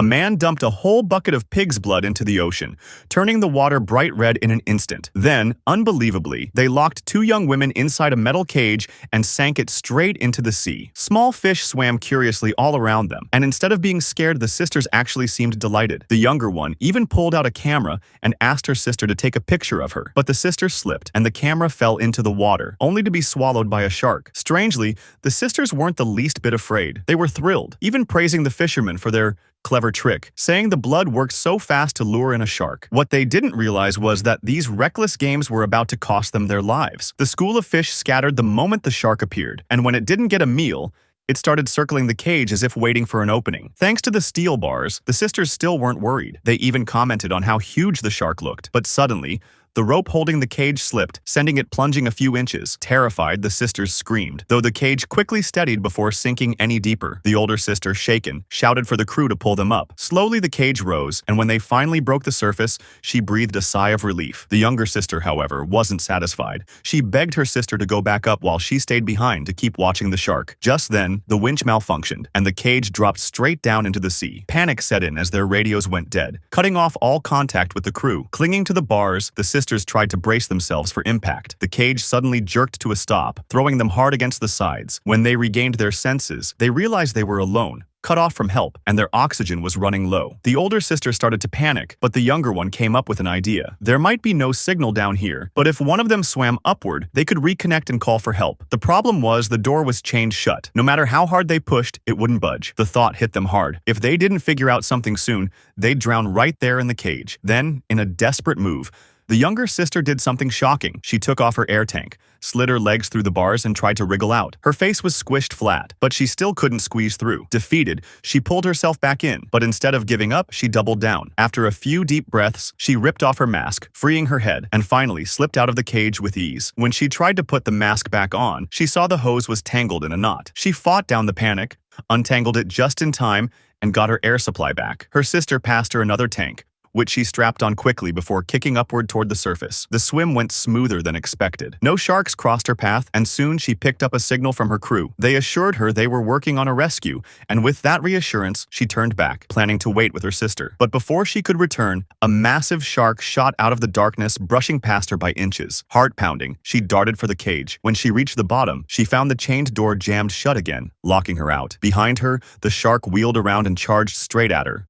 A man dumped a whole bucket of pig's blood into the ocean, turning the water bright red in an instant. Then, unbelievably, they locked two young women inside a metal cage and sank it straight into the sea. Small fish swam curiously all around them, and instead of being scared, the sisters actually seemed delighted. The younger one even pulled out a camera and asked her sister to take a picture of her. But the sister slipped, and the camera fell into the water, only to be swallowed by a shark. Strangely, the sisters weren't the least bit afraid. They were thrilled, even praising the fishermen for their clever trick, saying the blood worked so fast to lure in a shark. What they didn't realize was that these reckless games were about to cost them their lives. The school of fish scattered the moment the shark appeared, and when it didn't get a meal, it started circling the cage as if waiting for an opening. Thanks to the steel bars, the sisters still weren't worried. They even commented on how huge the shark looked. But suddenly, the rope holding the cage slipped, sending it plunging a few inches. Terrified, the sisters screamed, though the cage quickly steadied before sinking any deeper. The older sister, shaken, shouted for the crew to pull them up. Slowly the cage rose, and when they finally broke the surface, she breathed a sigh of relief. The younger sister, however, wasn't satisfied. She begged her sister to go back up while she stayed behind to keep watching the shark. Just then, the winch malfunctioned, and the cage dropped straight down into the sea. Panic set in as their radios went dead, cutting off all contact with the crew. Clinging to the bars, the sisters tried to brace themselves for impact. The cage suddenly jerked to a stop, throwing them hard against the sides. When they regained their senses, they realized they were alone, cut off from help, and their oxygen was running low. The older sister started to panic, but the younger one came up with an idea. There might be no signal down here, but if one of them swam upward, they could reconnect and call for help. The problem was the door was chained shut. No matter how hard they pushed, it wouldn't budge. The thought hit them hard. If they didn't figure out something soon, they'd drown right there in the cage. Then, in a desperate move, the younger sister did something shocking. She took off her air tank, slid her legs through the bars, and tried to wriggle out. Her face was squished flat, but she still couldn't squeeze through. Defeated, she pulled herself back in, but instead of giving up, she doubled down. After a few deep breaths, she ripped off her mask, freeing her head, and finally slipped out of the cage with ease. When she tried to put the mask back on, she saw the hose was tangled in a knot. She fought down the panic, untangled it just in time, and got her air supply back. Her sister passed her another tank, which she strapped on quickly before kicking upward toward the surface. The swim went smoother than expected. No sharks crossed her path, and soon she picked up a signal from her crew. They assured her they were working on a rescue, and with that reassurance, she turned back, planning to wait with her sister. But before she could return, a massive shark shot out of the darkness, brushing past her by inches. Heart-pounding, she darted for the cage. When she reached the bottom, she found the chained door jammed shut again, locking her out. Behind her, the shark wheeled around and charged straight at her.